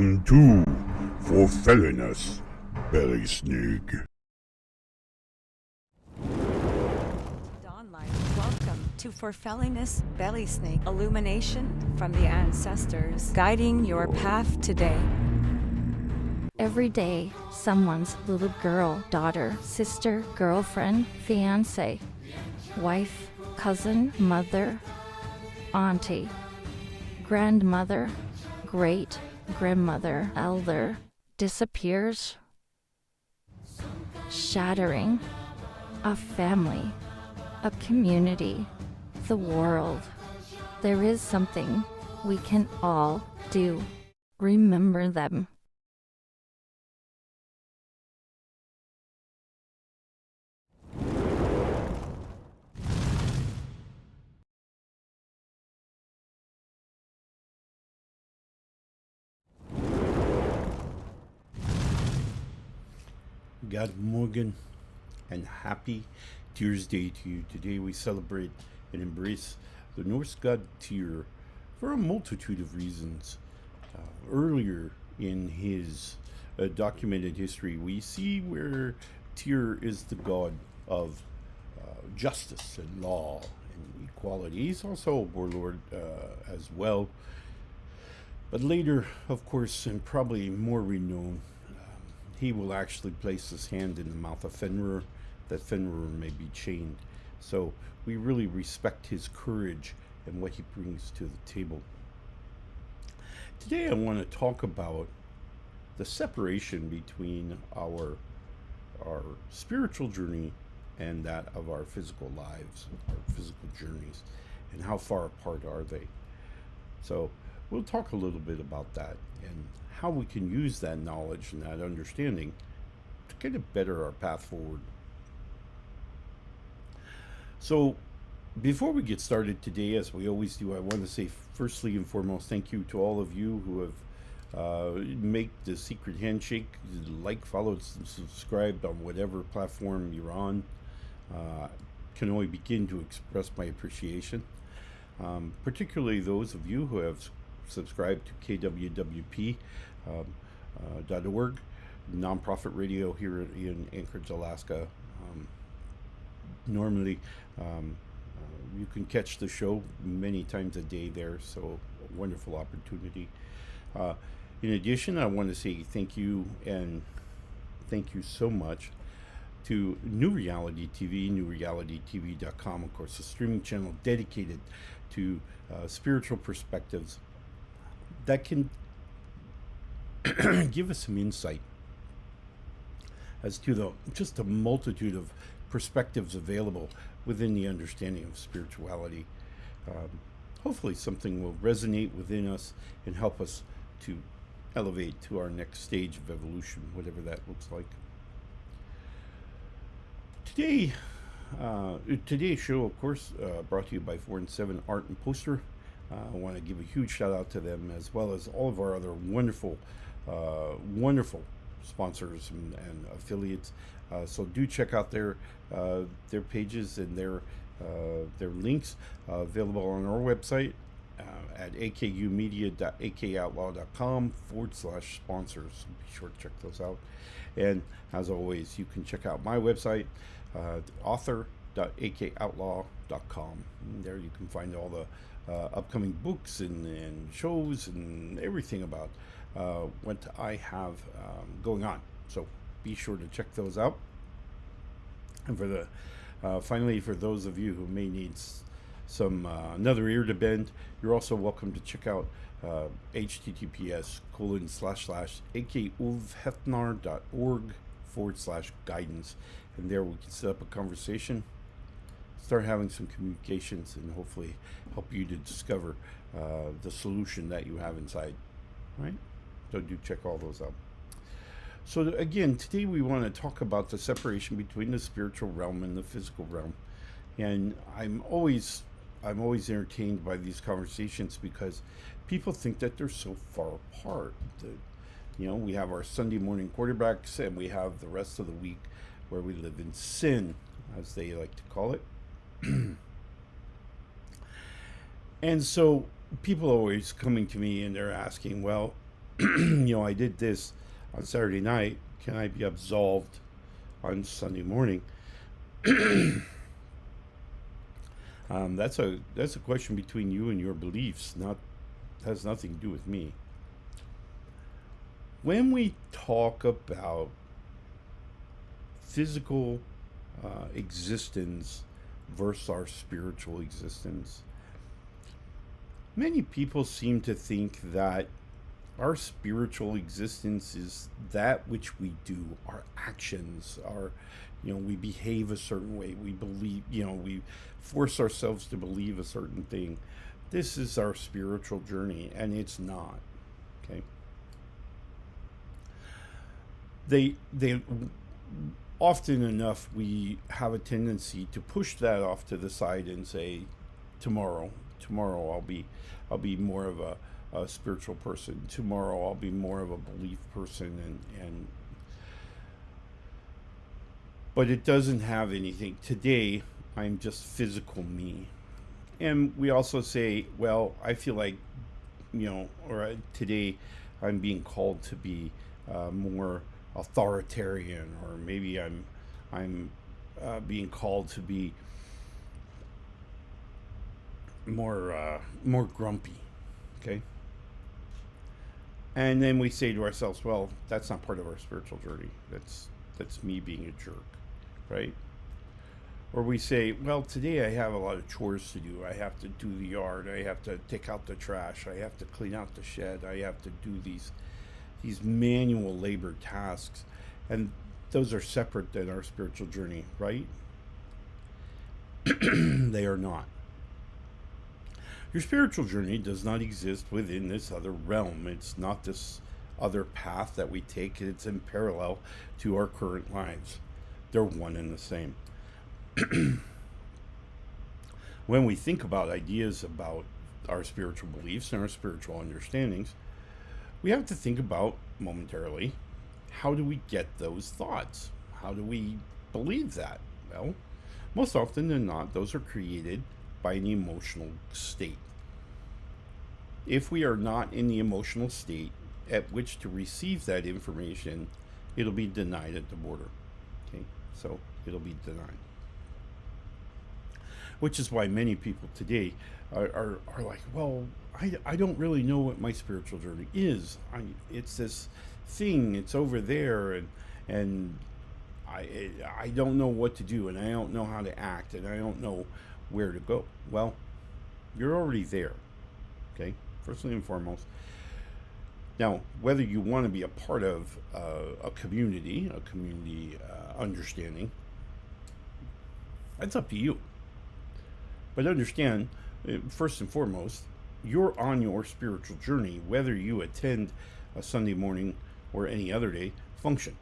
Welcome to For Belysning. Dawnlight, welcome to For Belysning, illumination from the ancestors, guiding your path today. Every day, someone's little girl, daughter, sister, girlfriend, fiance, wife, cousin, mother, auntie, grandmother, great-grandmother, elder, disappears, shattering a family, a community, the world. There is something we can all do. Remember them. God Morgan and happy Tuesday to you. Today we celebrate and embrace the Norse god Þórr for a multitude of reasons. Earlier in his documented history, we see where Þórr is the god of justice and law and equality. He's also a warlord as well. But later, of course, and probably more renowned, he will actually place his hand in the mouth of Fenrir, that Fenrir may be chained. So we really respect his courage and what he brings to the table. Today I want to talk about the separation between our spiritual journey and that of our physical lives, our physical journeys, and how far apart are they. So we'll talk a little bit about that and how we can use that knowledge and that understanding to kind of better our path forward. So before we get started today, as we always do, I want to say firstly and foremost thank you to all of you who have made the secret handshake, like, followed, subscribed on whatever platform you're on. Can only begin to express my appreciation, particularly those of you who have subscribe to KWWP.org, nonprofit radio here in Anchorage, Alaska. Normally, you can catch the show many times a day there, so a wonderful opportunity. In addition, I want to say thank you so much to New Reality TV, newrealitytv.com, of course, a streaming channel dedicated to spiritual perspectives that can give us some insight as to just a multitude of perspectives available within the understanding of spirituality. Hopefully something will resonate within us and help us to elevate to our next stage of evolution, whatever that looks like. Today's show, of course, brought to you by Fournseven Art and Poster. I want to give a huge shout out to them, as well as all of our other wonderful sponsors and affiliates. So do check out their pages and their links available on our website at akumedia.akoutlaw.com/sponsors. Be sure to check those out. And as always, you can check out my website, author.akoutlaw.com. There you can find all the upcoming books and shows and everything about what I have going on. So be sure to check those out. And for finally, for those of you who may need some another ear to bend, you're also welcome to check out https://akulfhednar.org/guidance, and there we can set up a conversation, start having some communications, and hopefully help you to discover the solution that you have inside. Right? So do check all those out. So again, today we want to talk about the separation between the spiritual realm and the physical realm. And I'm always entertained by these conversations because people think that they're so far apart. That, we have our Sunday morning quarterbacks and we have the rest of the week where we live in sin, as they like to call it. And so people are always coming to me and they're asking, well, I did this on Saturday night. Can I be absolved on Sunday morning? That's a question between you and your beliefs. Has nothing to do with me. When we talk about physical existence versus our spiritual existence, many people seem to think that our spiritual existence is that which we do, our actions, we behave a certain way, we believe, we force ourselves to believe a certain thing. This is our spiritual journey, and it's not. Okay. They often enough, we have a tendency to push that off to the side and say, tomorrow I'll be more of a spiritual person. Tomorrow I'll be more of a belief person, but it doesn't have anything. Today I'm just physical me. And we also say, well, I feel like, today I'm being called to be more authoritarian, or maybe I'm being called to be more grumpy. Okay. And then we say to ourselves, well, that's not part of our spiritual journey. That's me being a jerk, right? Or we say, well, today I have a lot of chores to do. I have to do the yard. I have to take out the trash. I have to clean out the shed. I have to do these manual labor tasks. And those are separate than our spiritual journey, right? They are not. Your spiritual journey does not exist within this other realm. It's not this other path that we take. It's in parallel to our current lives. They're one and the same. When we think about ideas about our spiritual beliefs and our spiritual understandings, we have to think about momentarily, how do we get those thoughts? How do we believe that? Well, most often than not, those are created by an emotional state. If we are not in the emotional state at which to receive that information, it'll be denied at the border. Okay, so it'll be denied. Which is why many people today are like, well, I don't really know what my spiritual journey is. It's this thing, it's over there, and I don't know what to do, and I don't know how to act, and I don't know where to go. Well, you're already there, okay, first and foremost. Now, whether you want to be a part of a community understanding, that's up to you. But understand, first and foremost, you're on your spiritual journey, whether you attend a Sunday morning or any other day function.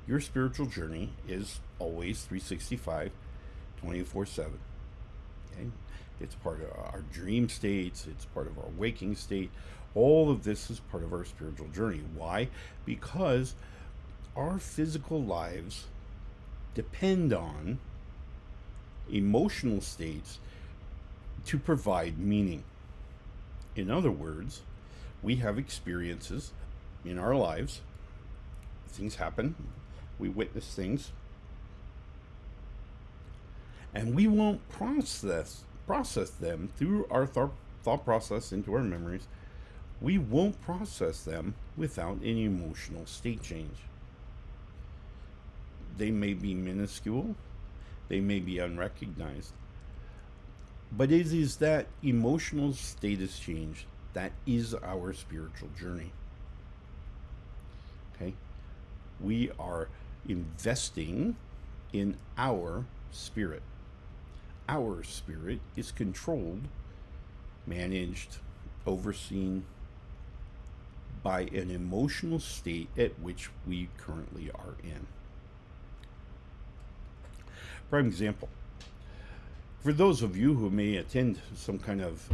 Your spiritual journey is always 365, 24/7. Okay? It's part of our dream states, it's part of our waking state. All of this is part of our spiritual journey. Why? Because our physical lives depend on emotional states to provide meaning. In other words, we have experiences in our lives. Things happen. We witness things. And we won't process them through our thought process into our memories. We won't process them without an emotional state change. They may be minuscule. They may be unrecognized. But it is that emotional status change that is our spiritual journey. Okay? We are investing in our spirit. Our spirit is controlled, managed, overseen by an emotional state at which we currently are in. Prime example. For those of you who may attend some kind of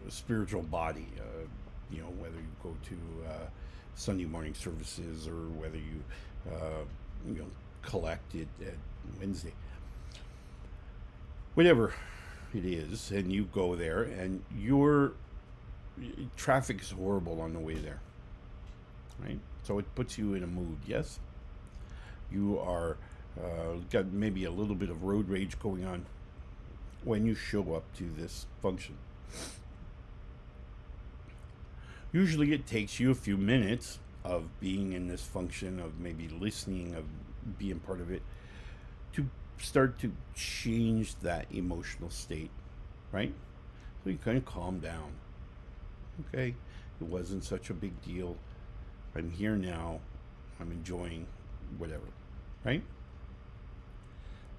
spiritual body, whether you go to Sunday morning services or whether you collect it at Wednesday, whatever it is, and you go there and you're traffic is horrible on the way there, right? So it puts you in a mood. Yes, you are got maybe a little bit of road rage going on when you show up to this function. Usually it takes you a few minutes of being in this function, of maybe listening, of being part of it, to start to change that emotional state, right? So you kind of calm down. Okay, it wasn't such a big deal. I'm here now. I'm enjoying whatever, right?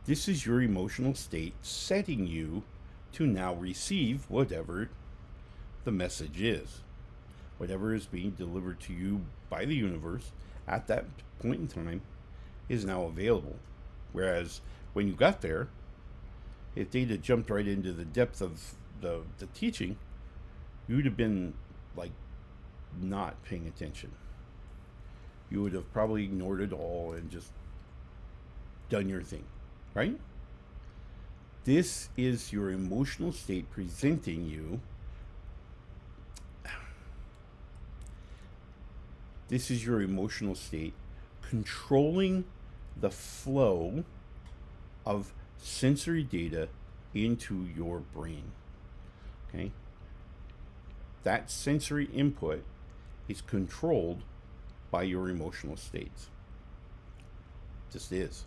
This is your emotional state setting you to now receive whatever the message is. Whatever is being delivered to you by the universe at that point in time is now available. Whereas when you got there, if they'd have jumped right into the depth of the teaching, you'd have been like not paying attention. You would have probably ignored it all and just done your thing, right? This is your emotional state presenting you. This is your emotional state controlling the flow of sensory data into your brain. Okay? That sensory input is controlled by your emotional states. Just is.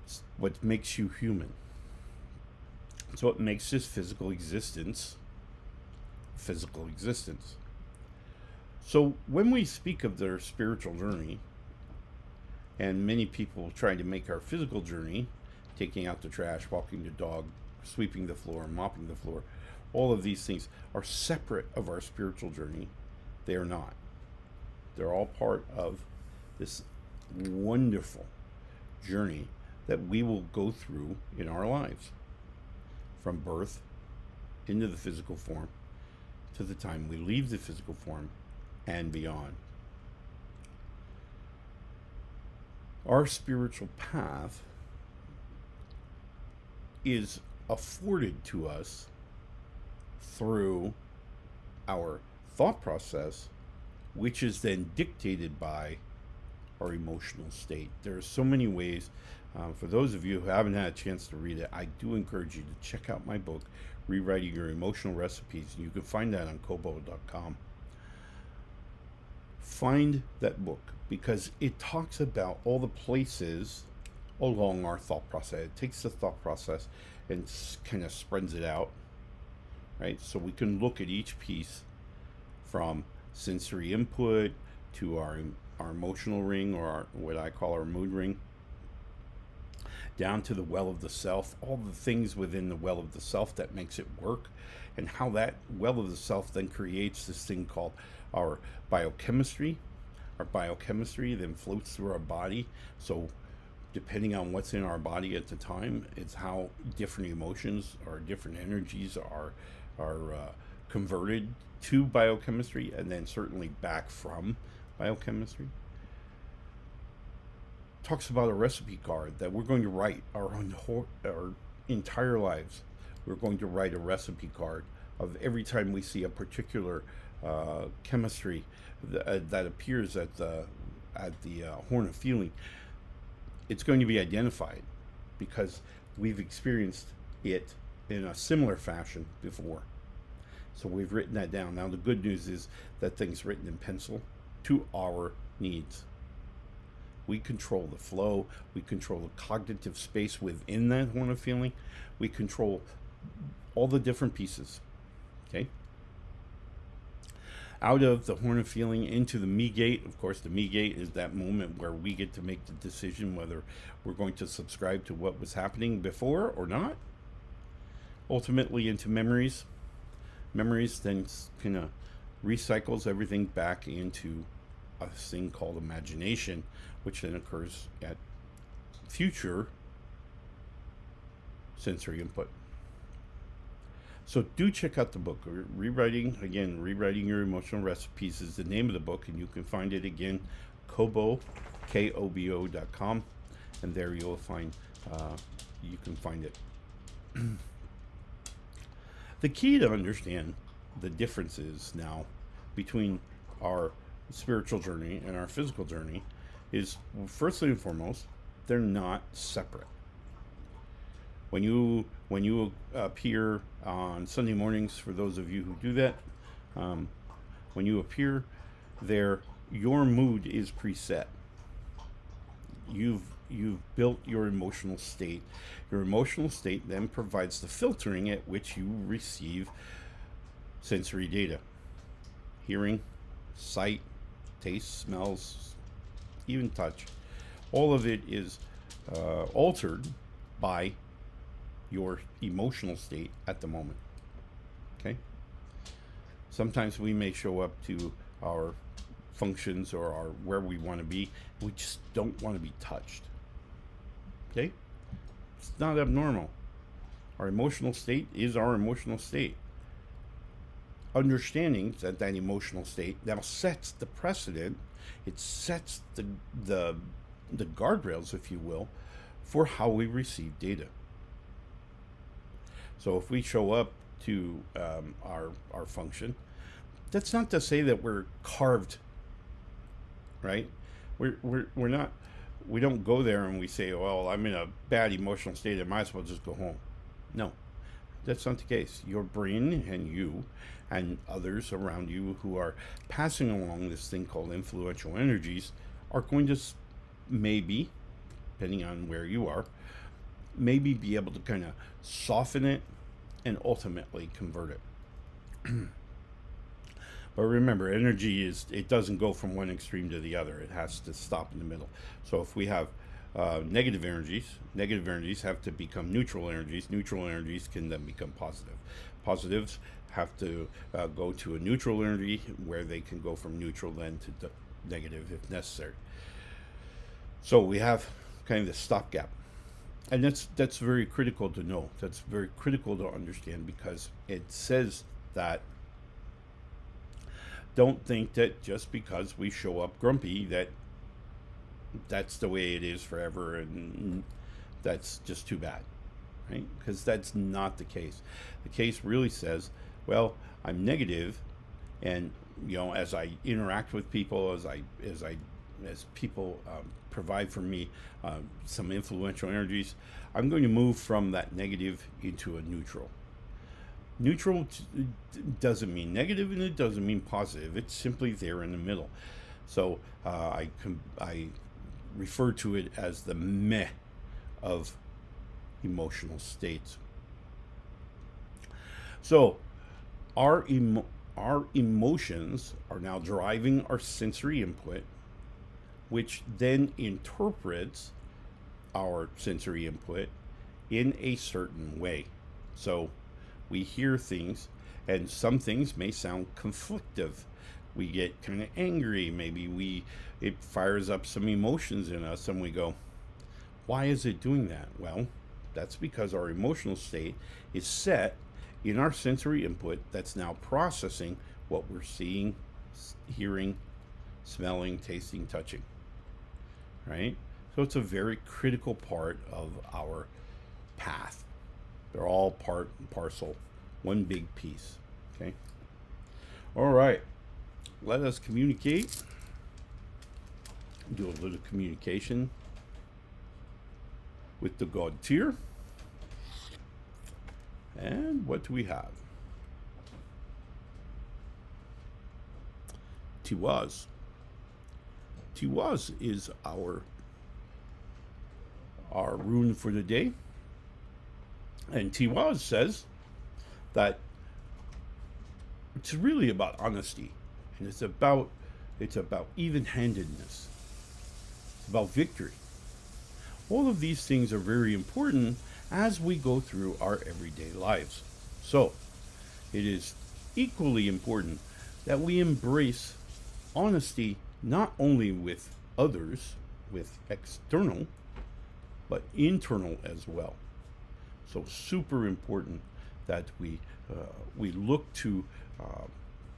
It's what makes you human. So it makes this physical existence. So when we speak of their spiritual journey, and many people try to make our physical journey, taking out the trash, walking the dog, sweeping the floor, mopping the floor, all of these things are separate of our spiritual journey. They are not. They're all part of this wonderful journey that we will go through in our lives, from birth into the physical form to the time we leave the physical form and beyond. Our spiritual path is afforded to us through our thought process, which is then dictated by our emotional state. There are so many ways. For those of you who haven't had a chance to read it, I do encourage you to check out my book, Rewriting Your Emotional Recipes. You can find that on kobo.com. Find that book because it talks about all the places along our thought process. It takes the thought process and kind of spreads it out, right? So we can look at each piece from sensory input to our emotional ring, or what I call our mood ring, down to the well of the self, all the things within the well of the self that makes it work, and how that well of the self then creates this thing called our biochemistry. Our biochemistry then floats through our body. So depending on what's in our body at the time, it's how different emotions or different energies are converted to biochemistry, and then certainly back from biochemistry. Talks about a recipe card that we're going to write our entire lives. We're going to write a recipe card of every time we see a particular chemistry that appears at the horn of feeling. It's going to be identified because we've experienced it in a similar fashion before. So we've written that down. Now the good news is that thing's written in pencil to our needs. We control the flow. We control the cognitive space within that horn of feeling. We control all the different pieces. Okay? Out of the horn of feeling into the me gate. Of course, the me gate is that moment where we get to make the decision whether we're going to subscribe to what was happening before or not. Ultimately into memories. Memories then kind of recycles everything back into a thing called imagination, which then occurs at future sensory input. So do check out the book. Rewriting Your Emotional Recipes is the name of the book, and you can find it again, kobo.com, and there you'll find you can find it. The key to understand the differences now between our spiritual journey and our physical journey is, firstly and foremost, they're not separate. When you appear on Sunday mornings, for those of you who do that, when you appear there, your mood is preset. You've built your emotional state. Your emotional state then provides the filtering at which you receive sensory data: hearing, sight, taste, smells, even touch. All of it is altered by your emotional state at the moment. Okay? Sometimes we may show up to our functions or our where we want to be. We just don't want to be touched. Okay? It's not abnormal. Our emotional state is our emotional state. Understanding that emotional state now sets the precedent, it sets the guardrails, if you will, for how we receive data. So if we show up to our function, that's not to say that we're carved, right? We're not. We don't go there and we say, well, I'm in a bad emotional state, I might as well just go home. No, that's not the case. Your brain and you and others around you who are passing along this thing called influential energies are going to maybe, depending on where you are, maybe be able to kind of soften it and ultimately convert it. But remember, energy it doesn't go from one extreme to the other. It has to stop in the middle. So if we have negative energies have to become neutral energies. Neutral energies can then become positive. Positives have to go to a neutral energy where they can go from neutral then to negative if necessary. So we have kind of the stopgap. And that's very critical to know. That's very critical to understand, because it says that don't think that just because we show up grumpy that's the way it is forever, and that's just too bad, right? Because that's not the case. The case really says, well, I'm negative, and as I interact with people, as people provide for me some influential energies, I'm going to move from that negative into a neutral. Neutral doesn't mean negative, and it doesn't mean positive. It's simply there in the middle. So I refer to it as the meh of emotional states. So our emotions are now driving our sensory input, which then interprets our sensory input in a certain way. So we hear things, and some things may sound conflictive. We get kind of angry. Maybe it fires up some emotions in us, and we go, why is it doing that? Well, that's because our emotional state is set in our sensory input that's now processing what we're seeing, hearing, smelling, tasting, touching, right? So it's a very critical part of our path. They're all part and parcel, one big piece, okay? All right, let us communicate. Do a little communication with the God tier. And what do we have? Tiwaz. Tiwaz is our rune for the day. And Tiwaz says that it's really about honesty, and it's about even-handedness. It's about victory. All of these things are very important as we go through our everyday lives. So it is equally important that we embrace honesty, not only with others, with external, but internal as well. So super important that we look to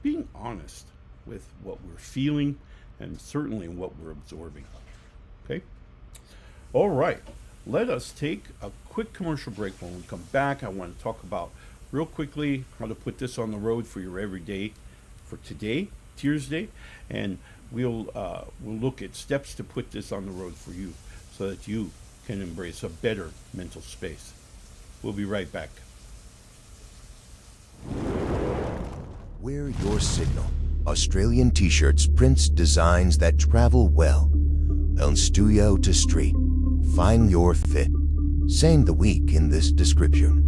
being honest with what we're feeling, and certainly what we're absorbing. Okay? All right. Let us take a quick commercial break. When we come back, I want to talk about real quickly how to put this on the road for your everyday for today, Tears Day, and we'll look at steps to put this on the road for you so that you can embrace a better mental space. We'll be right back. Wear your signal. Australian t-shirts, prints, designs that travel well. On studio to street. Find your fit. Saying the week in this description.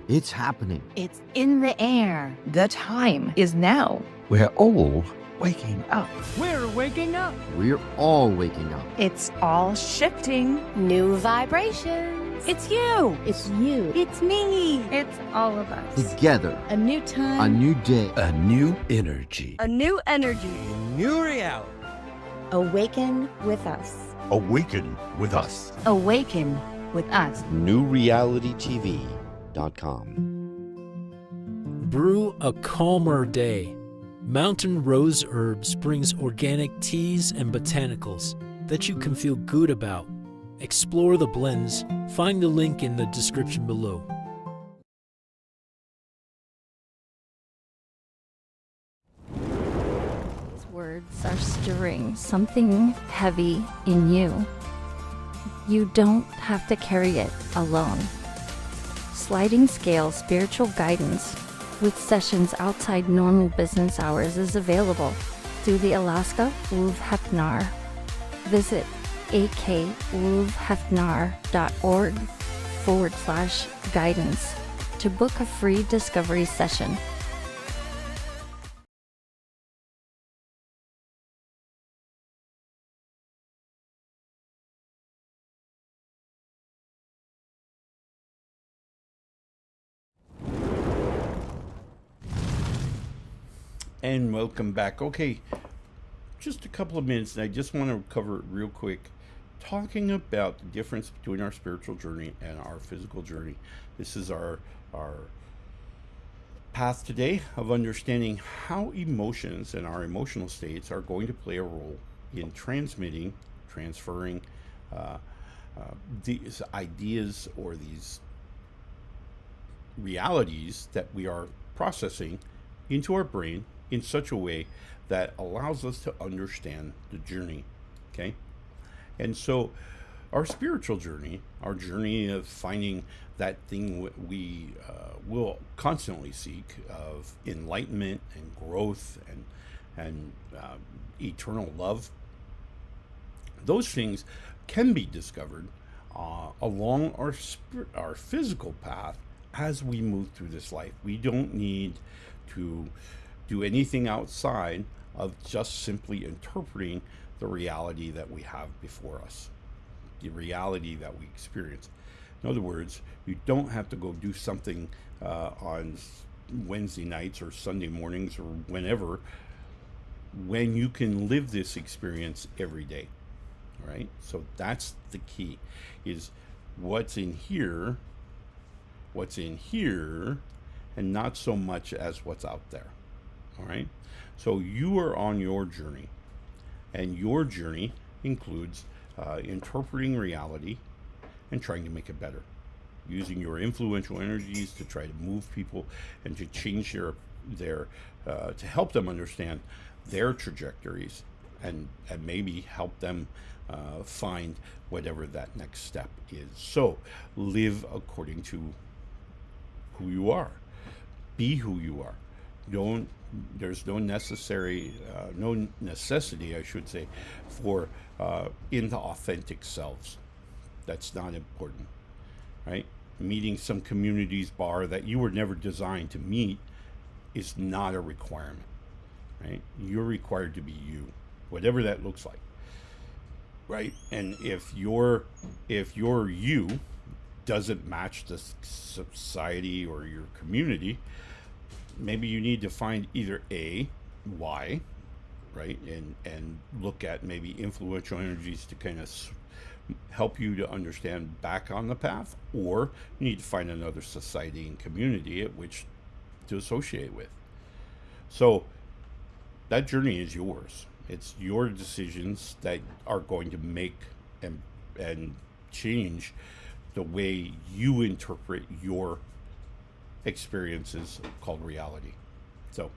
It's happening. It's in the air. The time is now. We're all waking up. We're waking up. We're all waking up. It's all shifting. New vibrations. It's you. It's you. It's me. It's all of us. Together. A new time. A new day. A new energy. A new energy. New reality. Awaken with us. Awaken with us. Awaken with us. NewRealityTV.com. Brew a calmer day. Mountainroseherbs brings organic teas and botanicals that you can feel good about. Explore the blends. Find the link in the description below. These words are stirring something heavy in you. You don't have to carry it alone. Sliding Scale Spiritual Guidance with sessions outside normal business hours is available through the Alaska akulfhednar. Visit akulfhednar.org/guidance to book a free discovery session. And welcome back. Okay, just a couple of minutes, and I just want to cover it real quick, talking about the difference between our spiritual journey and our physical journey. This is our path today of understanding how emotions and our emotional states are going to play a role in transferring these ideas or these realities that we are processing into our brain in such a way that allows us to understand the journey. Okay, and so our spiritual journey, our journey of finding that thing we will constantly seek of enlightenment and growth and eternal love, those things can be discovered along our physical path as we move through this life. We don't need to do anything outside of just simply interpreting the reality that we have before us, the reality that we experience. In other words, you don't have to go do something on Wednesday nights or Sunday mornings or whenever, when you can live this experience every day, right? So that's the key, is what's in here, and not so much as what's out there. All right, so you are on your journey, and your journey includes interpreting reality and trying to make it better, using your influential energies to try to move people and to change their to help them understand their trajectories and maybe help them find whatever that next step is. So live according to who you are, be who you are. There's no necessity, I should say, for into authentic selves. That's not important, right? Meeting some community's bar that you were never designed to meet is not a requirement, right? You're required to be you, whatever that looks like, right? And if your you doesn't match the society or your community, maybe you need to find either why, right, and look at maybe influential energies to kind of help you to understand back on the path, or you need to find another society and community at which to associate with. So that journey is yours. It's your decisions that are going to make and change the way you interpret your experiences called reality. So,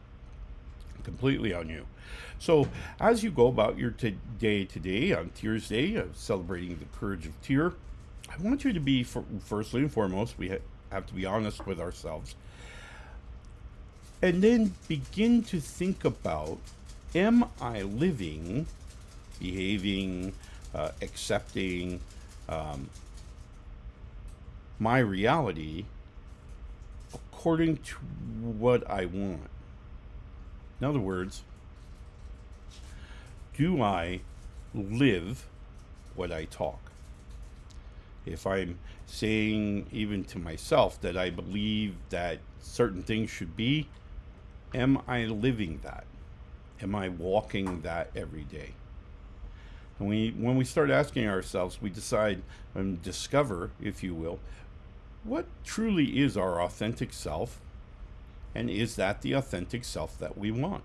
completely on you. So, as you go about your day today, on Tears Day, celebrating the courage of Týr, I want you to be, firstly and foremost, we have to be honest with ourselves. And then begin to think about, am I living, behaving, accepting my reality according to what I want? In other words, do I live what I talk? If I'm saying even to myself that I believe that certain things should be, am I living that? Am I walking that every day? And when we start asking ourselves, we decide and discover, if you will, what truly is our authentic self, and is that the authentic self that we want?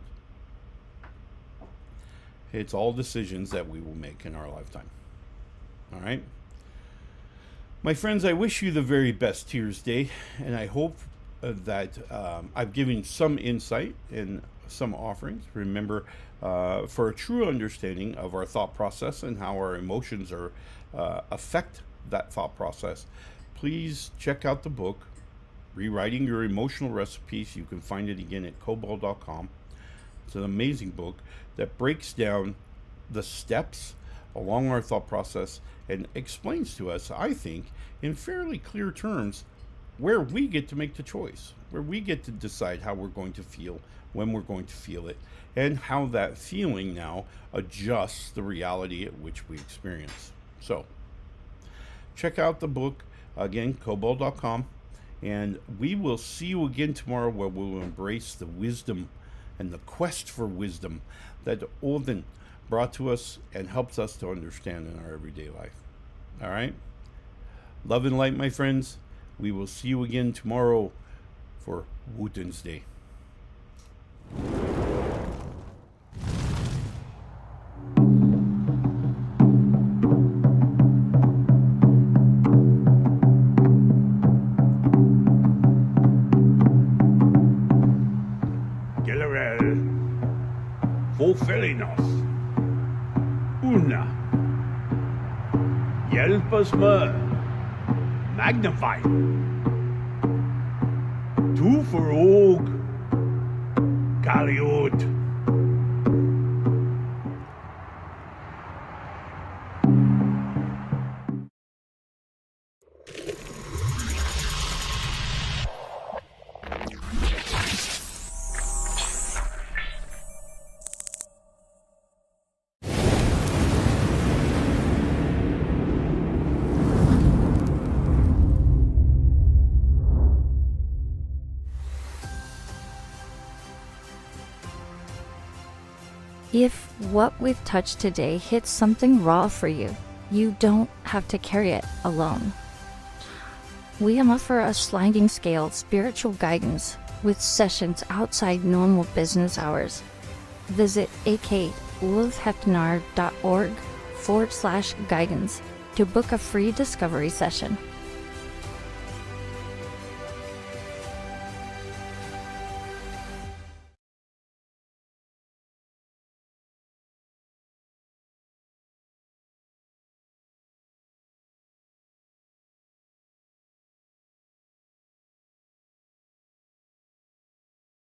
It's all decisions that we will make in our lifetime. All right? My friends, I wish you the very best Tears Day, and I hope that I've given some insight and some offerings. Remember, for a true understanding of our thought process and how our emotions affect that thought process, please check out the book, Rewriting Your Emotional Recipes. You can find it again at cobalt.com. It's an amazing book that breaks down the steps along our thought process and explains to us, I think, in fairly clear terms, where we get to make the choice, where we get to decide how we're going to feel, when we're going to feel it, and how that feeling now adjusts the reality at which we experience. So, check out the book, again, cobalt.com, and we will see you again tomorrow, where we'll embrace the wisdom and the quest for wisdom that Odin brought to us and helps us to understand in our everyday life. All right? Love and light, my friends. We will see you again tomorrow for Wootens Day. Fulfilling us. Una. Hjälp oss med. Magnify. Tu för og. Kaliot. If what we've touched today hits something raw for you, you don't have to carry it alone. We offer a sliding scale spiritual guidance with sessions outside normal business hours. Visit akulfhednar.org/guidance to book a free discovery session.